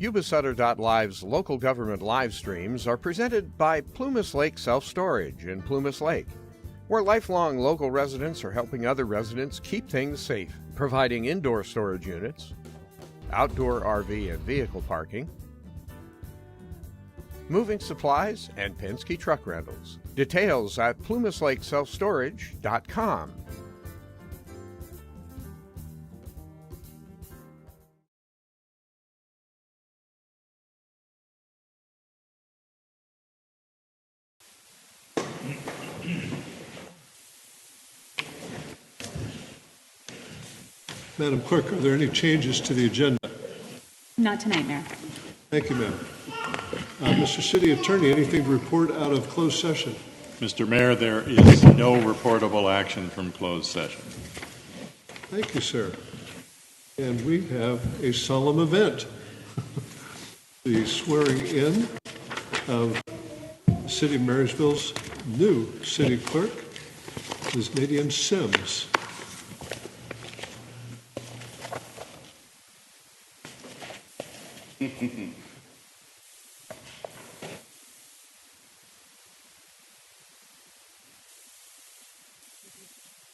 Yuba-Sutter.live's local government live streams are presented by Plumas Lake Self-Storage in Plumas Lake, where lifelong local residents are helping other residents keep things safe, providing indoor storage units, outdoor RV and vehicle parking, moving supplies, and Penske truck rentals. Details at plumaslakeselfstorage.com. Madam Clerk, are there any changes to the agenda? Not tonight, Mayor. Thank you, ma'am. Mr. City Attorney, anything to report out of closed session? Mr. Mayor, there is no reportable action from closed session. Thank you, sir. And we have a solemn event. The swearing in of City of Marysville's new city clerk, Ms. Nadine Sims.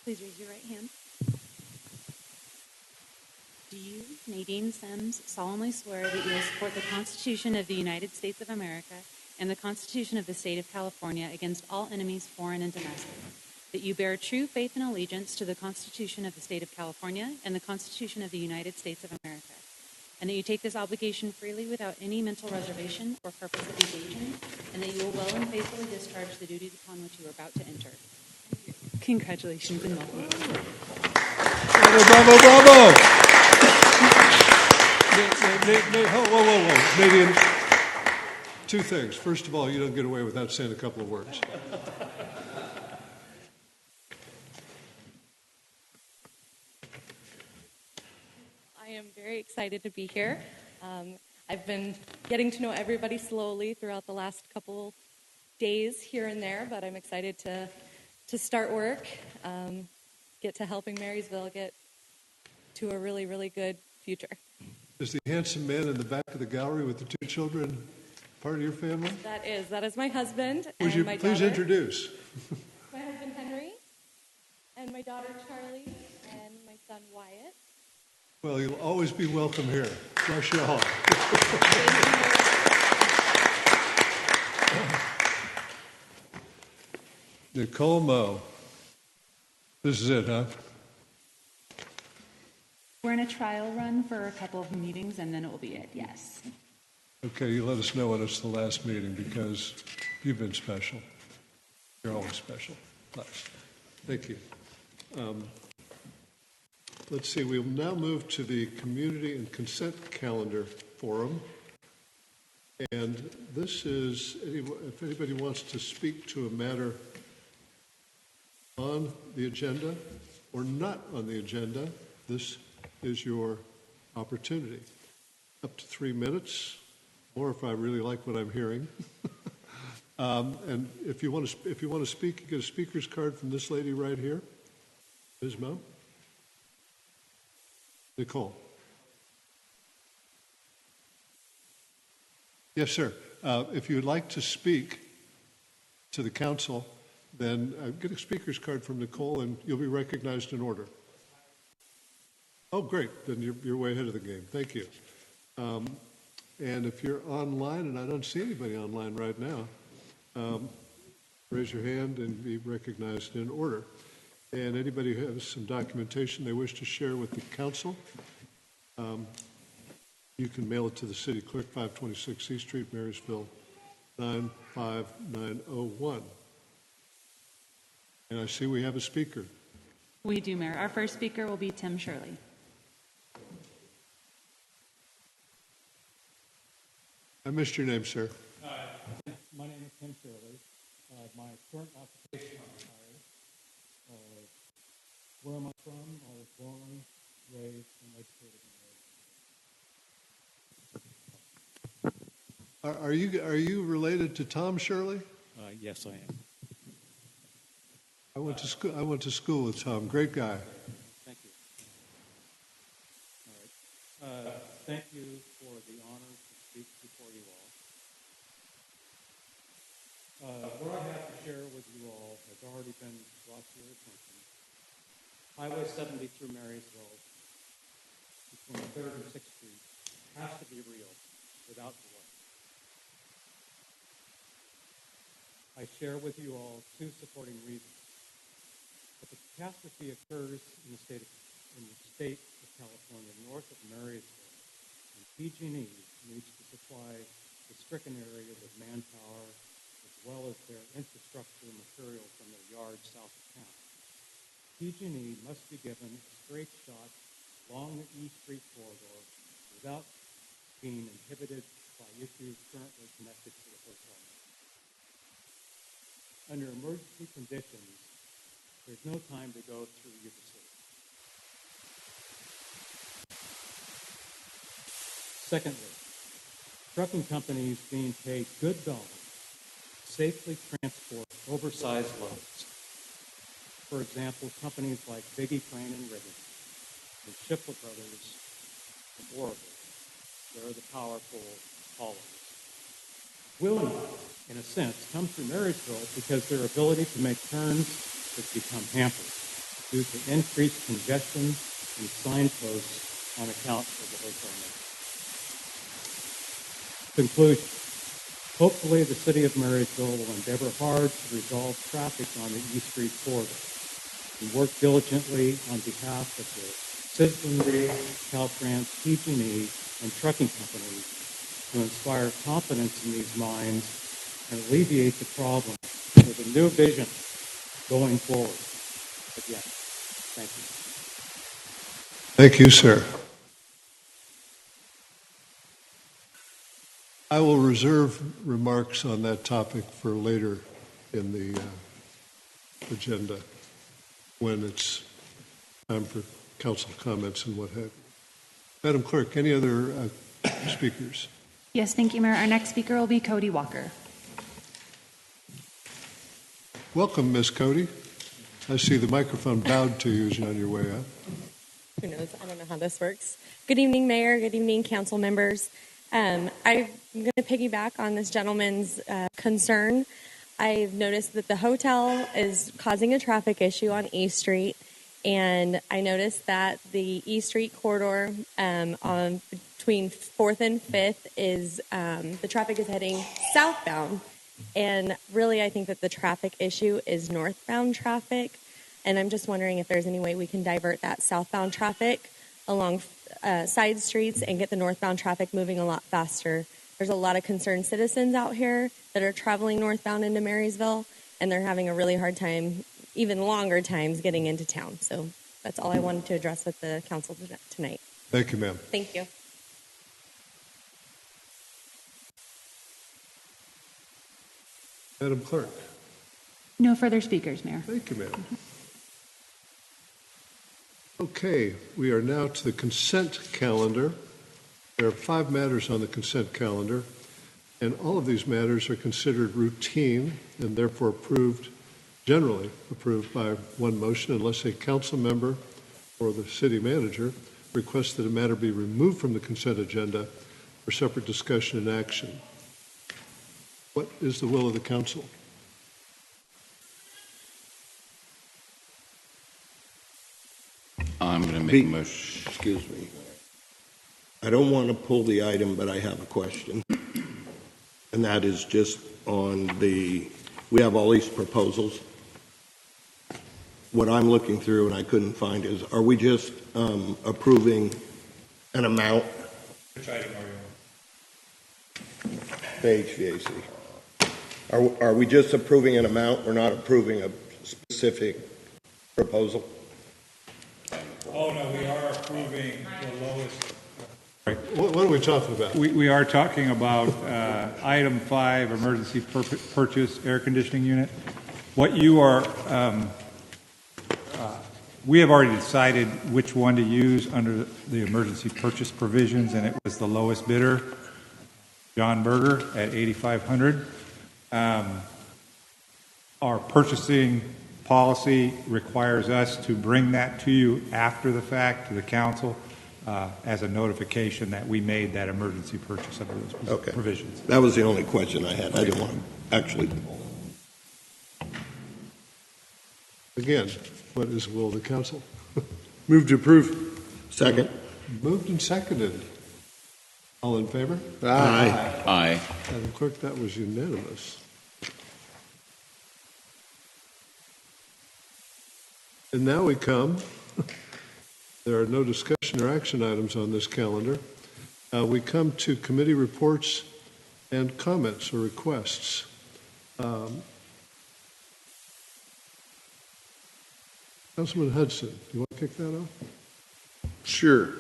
Please raise your right hand. Do you, Nadine Sims, solemnly swear that you will support the Constitution of the United States of America and the Constitution of the State of California against all enemies, foreign and domestic, that you bear true faith and allegiance to the Constitution of the State of California and the Constitution of the United States of America, and that you take this obligation freely without any mental reservation or purpose of evasion, and that you will well and faithfully discharge the duties upon which you are about to enter? Congratulations and welcome. Bravo, bravo, bravo! Whoa. Nadine, two things. First of all, you don't get away without saying a couple of words. I am very excited to be here. I've been getting to know everybody slowly throughout the last couple days here and there, but I'm excited to start work, get to helping Marysville get to a really, really good future. Is the handsome man in the back of the gallery with the two children part of your family? That is my husband Would and you my please daughter. introduce? My husband Henry, and my daughter Charlie, and my son Wyatt. Well, you'll always be welcome here. Bless you all. Nicole Moe. This is it, huh? We're in a trial run for a couple of meetings, and then it will be it, yes. Okay, you let us know when it's the last meeting because you've been special. You're always special. Nice. Thank you. Let's see, we'll now move to the Community and Consent Calendar Forum. And this is, if anybody wants to speak to a matter on the agenda or not on the agenda, this is your opportunity. Up to 3 minutes, or if I really like what I'm hearing. And if you want to speak, you get a speaker's card from this lady right here. Ms. Mo. Nicole. Yes, sir. If you would like to speak to the council, then get a speaker's card from Nicole and you'll be recognized in order. Oh, great. Then you're way ahead of the game. Thank you. And if you're online, and I don't see anybody online right now, raise your hand and be recognized in order. And anybody who has some documentation they wish to share with the council, you can mail it to the city clerk, 526 C Street, Marysville, 95901. And I see we have a speaker. We do, Mayor. Our first speaker will be Tim Shirley. I missed your name, sir. My name is Tim Shirley. My current occupation is retired. Where am I from? I was born, raised, and educated in Marysville. Are you related to Tom Shirley? Yes, I am. I went to school with Tom. Great guy. Thank you. All right. Thank you for the honor to before you all. What I have to share with you all has already been brought to your attention. Highway 70 through Marysville, between 3rd and 6th Street, has to be reopened without delay. I share with you all two supporting reasons. If a catastrophe occurs in the state of California, north of Marysville, and PG&E needs to supply the stricken area with manpower as well as their infrastructure material from their yard south of town. PG&E must be given a straight shot along the E Street corridor without being inhibited by issues currently connected to the hotel. Under emergency conditions, there's no time to go through Yuba-Sutter. Secondly, trucking companies being paid good dollars to safely transport oversized loads. For example, companies like Biggie Crane and Riggins and Shiplet Brothers of Oregon, they're the powerful haulers, will, in a sense, come through Marysville because their ability to make turns has become hampered due to increased congestion and signposts on account of the hotel network. Conclusion. Hopefully, the City of Marysville will endeavor hard to resolve traffic on the East Street corridor and work diligently on behalf of the citizenry, Caltrans, PG&E, and trucking companies to inspire confidence in these minds and alleviate the problem with a new vision going forward. Again, thank you. Thank you, sir. I will reserve remarks on that topic for later in the agenda when it's time for council comments and what have you. Madam Clerk, any other speakers? Yes, thank you, Mayor. Our next speaker will be Cody Walker. Welcome, Miss Cody. I see the microphone bowed to you as you're on your way up. Who knows? I don't know how this works. Good evening, Mayor. Good evening, council members. I'm going to piggyback on this gentleman's concern. I've noticed that the hotel is causing a traffic issue on E Street, and I noticed that the E Street corridor on between 4th and 5th is the traffic is heading southbound, and really I think that the traffic issue is northbound traffic, and I'm just wondering if there's any way we can divert that southbound traffic along side streets and get the northbound traffic moving a lot faster. There's a lot of concerned citizens out here that are traveling northbound into Marysville, and they're having a really hard time, even longer times, getting into town. So that's all I wanted to address with the council tonight. Thank you, ma'am. Thank you. Madam Clerk. No further speakers, Mayor. Thank you, ma'am. Okay, we are now to the consent calendar. There are 5 matters on the consent calendar, and all of these matters are considered routine and therefore generally approved by one motion unless a council member or the city manager requests that a matter be removed from the consent agenda for separate discussion and action. What is the will of the council? I'm going to make a motion. Excuse me. I don't want to pull the item, but I have a question. And that is just on we have all these proposals. What I'm looking through and I couldn't find is, are we just approving an amount? Which item are you on? The HVAC. Are we just approving an amount? We're not approving a specific proposal? Oh, no, we are approving the lowest. What are we talking about? We are talking about item 5, emergency purchase air conditioning unit. What you are, we have already decided which one to use under the emergency purchase provisions, and it was the lowest bidder, John Berger, at $8,500. Our purchasing policy requires us to bring that to you after the fact, to the council, as a notification that we made that emergency purchase under those Okay. provisions. That was the only question I had. I didn't want to actually. Again, what is the will of the council? Move to approve. Second. Moved and seconded. All in favor? Aye. Aye. Madam Clerk, that was unanimous. And now we come, there are no discussion or action items on this calendar. We come to committee reports and comments or requests. Councilman Hudson, do you want to kick that off? Sure.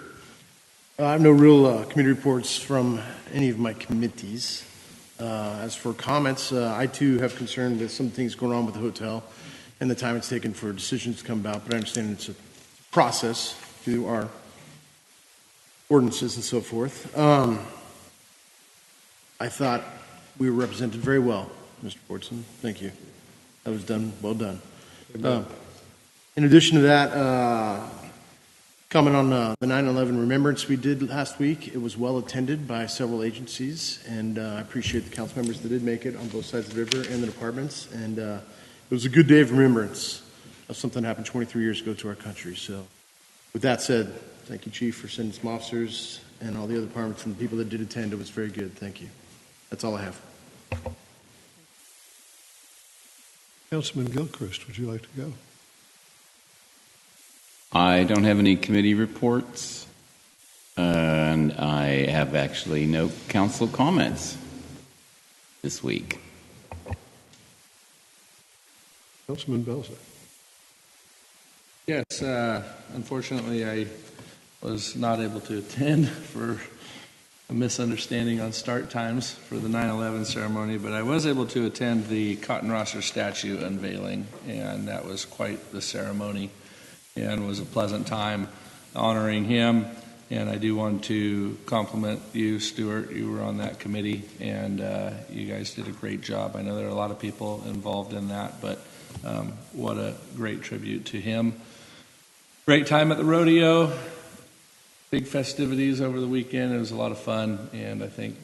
I have no real committee reports from any of my committees. As for comments, I too have concern with some things going on with the hotel and the time it's taken for decisions to come about, but I understand it's a process through our ordinances and so forth. I thought we were represented very well, Mr. Fordson. Thank you. That was done, well done. In addition to that, comment on the 9/11 remembrance we did last week. It was well attended by several agencies, and I appreciate the council members that did make it on both sides of the river and the departments. And it was a good day of remembrance of something that happened 23 years ago to our country. So with that said, thank you, Chief, for sending some officers and all the other departments and the people that did attend. It was very good. Thank you. That's all I have. Councilman Gilchrist, would you like to go? I don't have any committee reports, and I have actually no council comments this week. Councilman Belzer. Yes, unfortunately, I was not able to attend for a misunderstanding on start times for the 9/11 ceremony, but I was able to attend the Cotton Rosser statue unveiling, and that was quite the ceremony and was a pleasant time honoring him. And I do want to compliment you, Stuart. You were on that committee, and you guys did a great job. I know there are a lot of people involved in that, but what a great tribute to him. Great time at the rodeo. Big festivities over the weekend. It was a lot of fun, and I think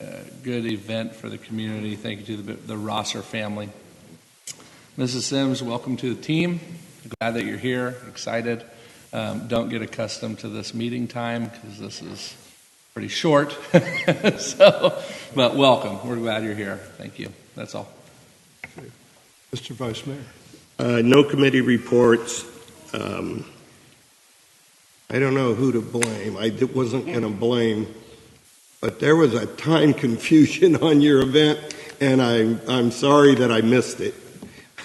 a good event for the community. Thank you to the Rosser family. Mrs. Sims, welcome to the team. Glad that you're here, excited. Don't get accustomed to this meeting time because this is pretty short. But welcome. We're glad you're here. Thank you. That's all. Mr. Vice Mayor. No committee reports. I don't know who to blame. I wasn't going to blame, but there was a time confusion on your event, and I'm sorry that I missed it.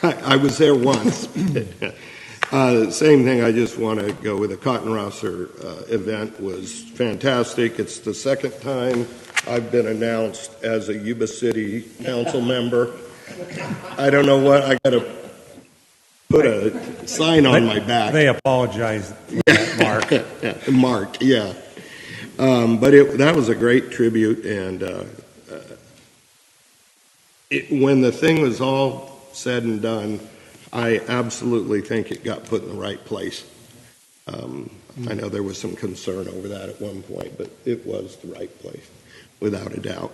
I was there once. Same thing, I just want to go with the Cotton Rosser event was fantastic. It's the second time I've been announced as a Yuba City council member. I don't know what, I got to put a sign on my back. They apologize for that, Mark. Mark, yeah. But that was a great tribute, and when the thing was all said and done, I absolutely think it got put in the right place. I know there was some concern over that at one point, but it was the right place, without a doubt.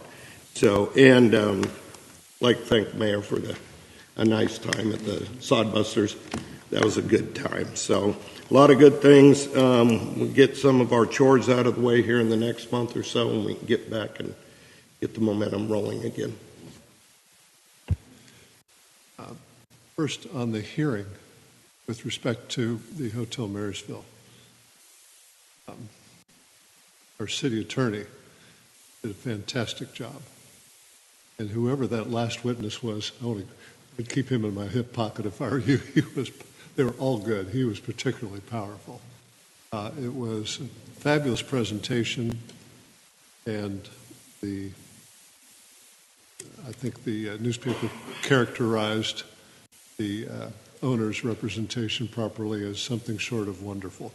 So, and I'd like to thank the mayor for a nice time at the Sodbusters. That was a good time. So, a lot of good things. We'll get some of our chores out of the way here in the next month or so, and we can get back and get the momentum rolling again. First, on the hearing with respect to the Hotel Marysville, our city attorney did a fantastic job. And whoever that last witness was, I would keep him in my hip pocket if I were you. They were all good. He was particularly powerful. It was a fabulous presentation, and I think the newspaper characterized the owner's representation properly as something short of wonderful.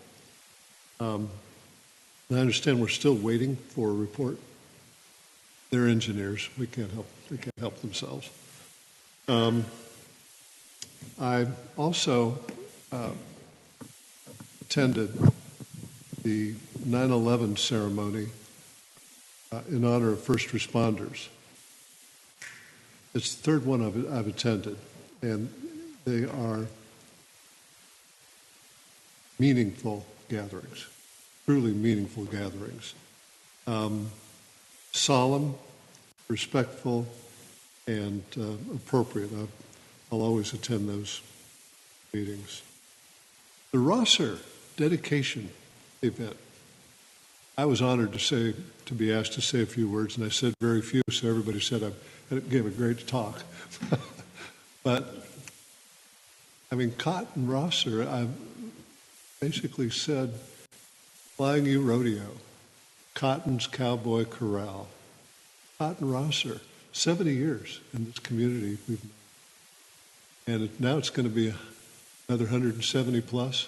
I understand we're still waiting for a report. They're engineers. They can't help themselves. I also attended the 9/11 ceremony in honor of first responders. It's the third one I've attended, and they are meaningful gatherings, truly meaningful gatherings. Solemn, respectful, and appropriate. I'll always attend those meetings. The Rosser dedication event. I was honored to be asked to say a few words, and I said very few, so everybody said I gave a great talk. But, I mean, Cotton Rosser, I basically said, Flying U Rodeo, Cotton's Cowboy Corral, Cotton Rosser, 70 years in this community we've known. And now it's going to be another 170 plus.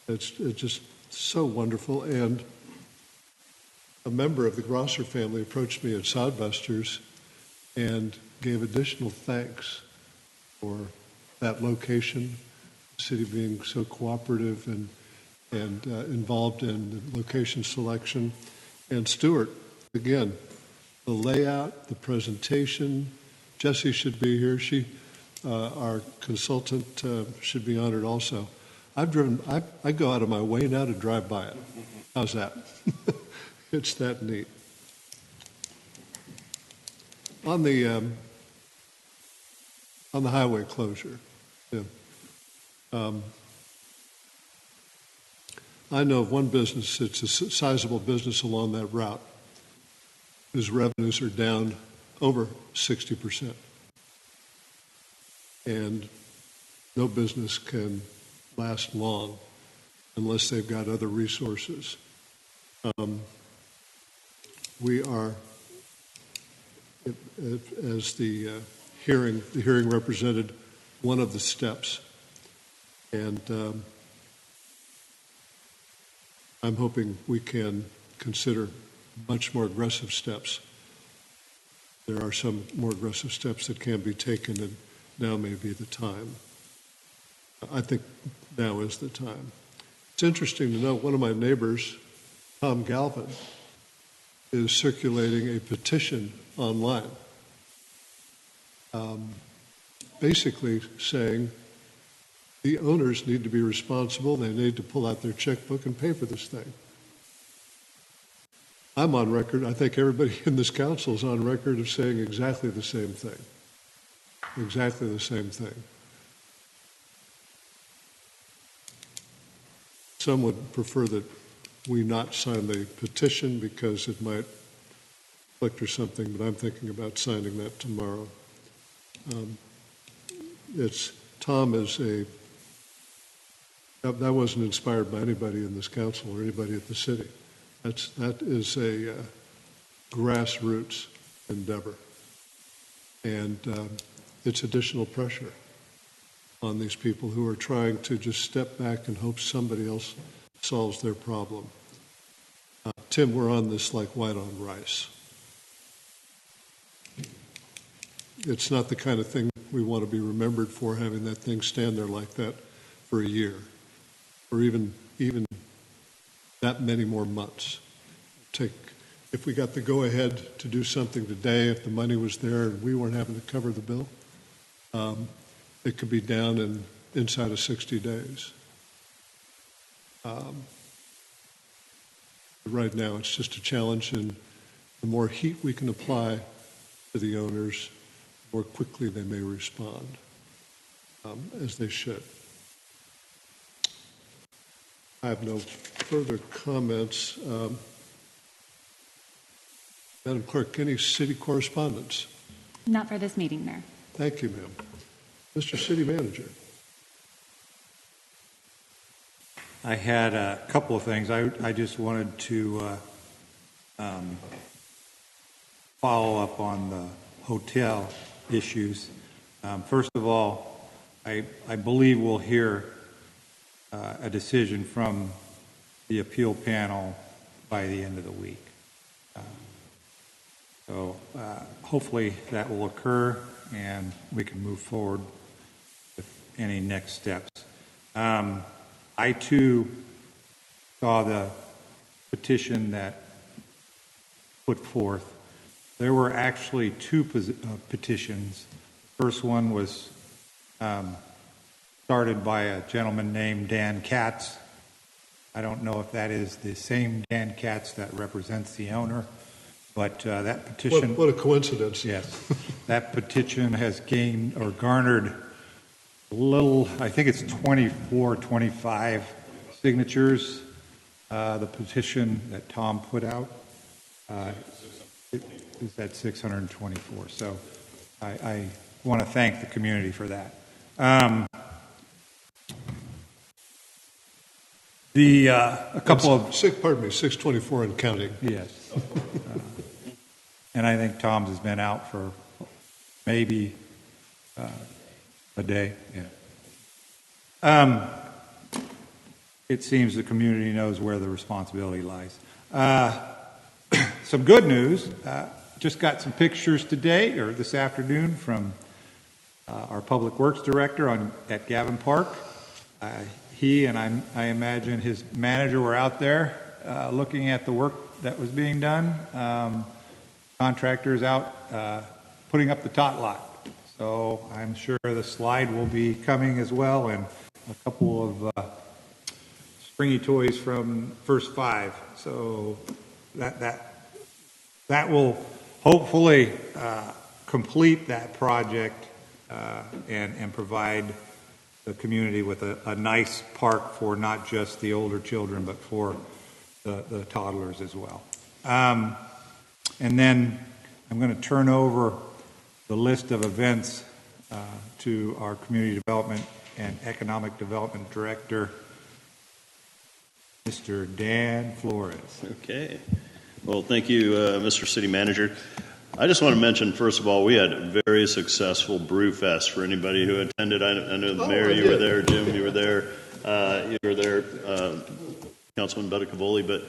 It's just so wonderful. And a member of the Rosser family approached me at Sodbusters and gave additional thanks for that location, the city being so cooperative and involved in the location selection. And Stuart, again, the layout, the presentation. Jessie should be here. Our consultant, should be honored also. I go out of my way now to drive by it. How's that? It's that neat. On the highway closure, yeah. I know of one business, it's a sizable business along that route, whose revenues are down over 60%. And no business can last long unless they've got other resources. We are, as the hearing represented one of the steps, and I'm hoping we can consider much more aggressive steps. There are some more aggressive steps that can be taken, and now may be the time. I think now is the time. It's interesting to note one of my neighbors, Tom Galvin, is circulating a petition online, basically saying the owners need to be responsible, they need to pull out their checkbook and pay for this thing. I'm on record, I think everybody in this council is on record of saying exactly the same thing. Exactly the same thing. Some would prefer that we not sign the petition because it might conflict or something, but I'm thinking about signing that tomorrow. Tom is that wasn't inspired by anybody in this council or anybody at the city. That is a grassroots endeavor. And it's additional pressure on these people who are trying to just step back and hope somebody else solves their problem. Tim, we're on this like white on rice. It's not the kind of thing we want to be remembered for, having that thing stand there like that for a year, or even that many more months. If we got the go-ahead to do something today, if the money was there and we weren't having to cover the bill, it could be down inside of 60 days. Right now, it's just a challenge, and the more heat we can apply to the owners, the more quickly they may respond, as they should. I have no further comments. Madam Clerk, any city correspondence? Not for this meeting, Mayor. Thank you, ma'am. Mr. City Manager. I had a couple of things. I just wanted to follow up on the hotel issues. First of all, I believe we'll hear a decision from the appeal panel by the end of the week. So hopefully that will occur and we can move forward with any next steps. I too saw the petition that put forth, there were actually two petitions. The first one was started by a gentleman named Dan Katz. I don't know if that is the same Dan Katz that represents the owner, but that petition... What a coincidence. Yes. That petition has gained or garnered a little, I think it's 24, 25 signatures. The petition that Tom put out is at 624. So I want to thank the community for that. A couple of... Pardon me, 624 and counting. Yes. And I think Tom's has been out for maybe a day. Yeah. It seems the community knows where the responsibility lies. Some good news. Just got some pictures today or this afternoon from our Public Works Director at Gavin Park. He and I imagine his manager were out there looking at the work that was being done. Contractors out putting up the tot lot. So I'm sure the slide will be coming as well, and a couple of springy toys from First Five. So that will hopefully complete that project and provide the community with a nice park for not just the older children, but for the toddlers as well. And then I'm going to turn over the list of events to our Community Development and Economic Development Director, Mr. Dan Flores. Okay. Well, thank you, Mr. City Manager. I just want to mention, first of all, we had a very successful Brew Fest for anybody who attended. I know the mayor, you were there, Jim, you were there, Councilman Betticavoli, but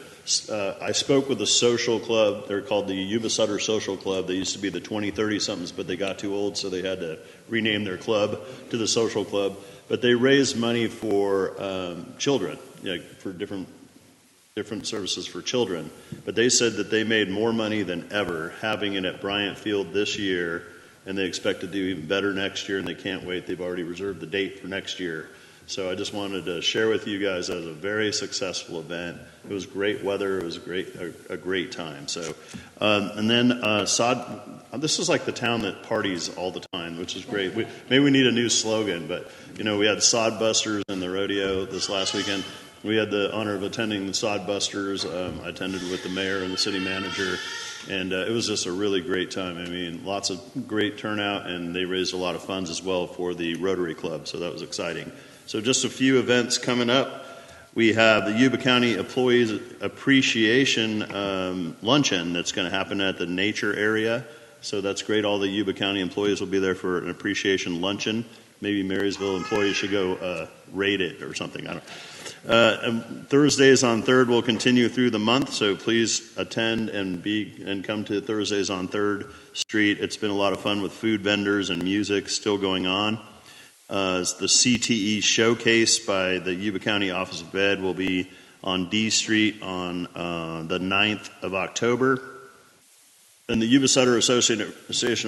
I spoke with the social club. They're called the Yuba-Sutter Social Club. They used to be the 20-30-somethings, but they got too old, so they had to rename their club to the Social Club. But they raised money for children, for different services for children. But they said that they made more money than ever having it at Bryant Field this year, and they expect to do even better next year, and they can't wait. They've already reserved the date for next year. So I just wanted to share with you guys that it was a very successful event. It was great weather. It was a great time. So, and then this is like the town that parties all the time, which is great. Maybe we need a new slogan, but we had Sodbusters in the rodeo this last weekend. We had the honor of attending the Sodbusters. I attended with the mayor and the city manager, and it was just a really great time. I mean, lots of great turnout, and they raised a lot of funds as well for the Rotary Club, so that was exciting. So just a few events coming up. We have the Yuba County Employees Appreciation Luncheon that's going to happen at the nature area. So that's great. All the Yuba County employees will be there for an appreciation luncheon. Maybe Marysville employees should go raid it or something. I don't know. And Thursdays on 3rd will continue through the month, so please attend and come to Thursdays on 3rd Street. It's been a lot of fun with food vendors and music still going on. The CTE Showcase by the Yuba County Office of Ed will be on D Street on the 9th of October. And the Yuba-Sutter Association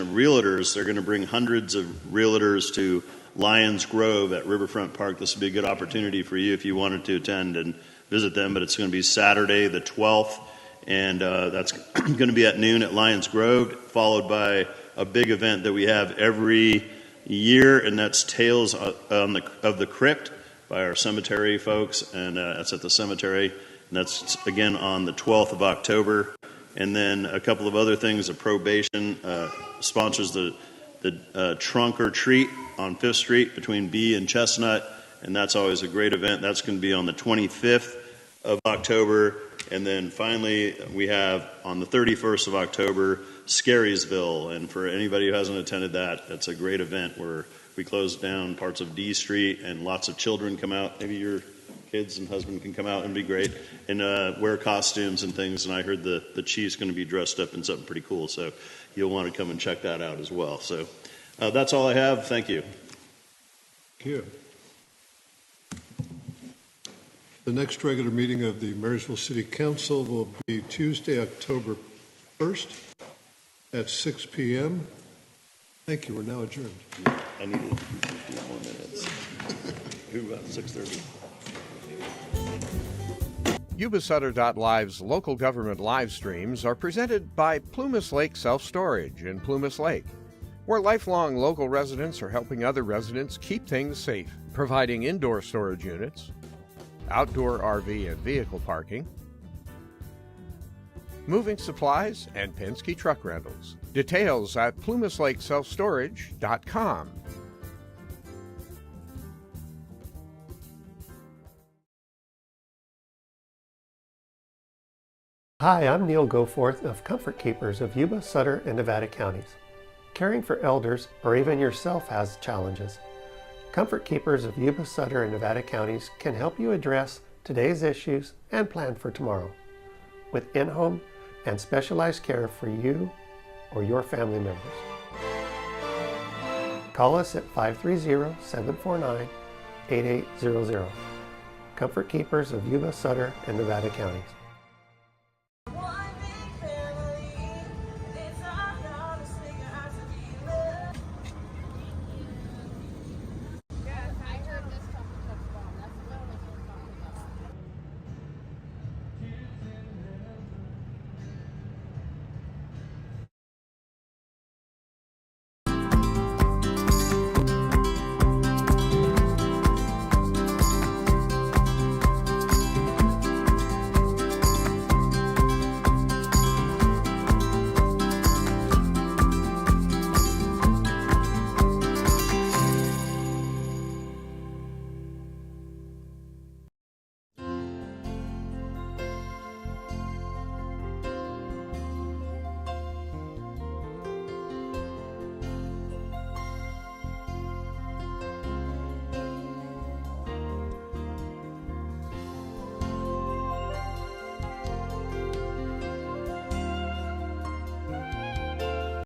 of Realtors, they're going to bring hundreds of realtors to Lions Grove at Riverfront Park. This would be a good opportunity for you if you wanted to attend and visit them, but it's going to be Saturday the 12th, and that's going to be at noon at Lions Grove, followed by a big event that we have every year, and that's Tales of the Crypt by our cemetery folks, and that's at the cemetery, and that's again on the 12th of October. And then a couple of other things. Probation sponsors the Trunk or Treat on 5th Street between B and Chestnut, and that's always a great event. That's going to be on the 25th of October. And then finally, we have on the 31st of October, Scarysville. And for anybody who hasn't attended that, that's a great event where we close down parts of D Street and lots of children come out. Maybe your kids and husband can come out and be great and wear costumes and things. And I heard the chief's going to be dressed up in something pretty cool. So you'll want to come and check that out as well. So that's all I have. Thank you. Thank you. The next regular meeting of the Marysville City Council will be Tuesday, October 1st at 6 p.m. Thank you. We're now adjourned. I needed 15 more minutes. Who about 6:30? Yuba-Sutter.live's local government live streams are presented by Plumas Lake Self-Storage in Plumas Lake, where lifelong local residents are helping other residents keep things safe, providing indoor storage units, outdoor RV and vehicle parking, moving supplies, and Penske truck rentals. Details at plumaslakeselfstorage.com. Hi, I'm Neil Goforth of Comfort Keepers of Yuba, Sutter, and Nevada counties. Caring for elders or even yourself has challenges. Comfort Keepers of Yuba, Sutter, and Nevada counties can help you address today's issues and plan for tomorrow with in-home and specialized care for you or your family members. Call us at 530-749-8800. Comfort Keepers of Yuba, Sutter, and Nevada counties.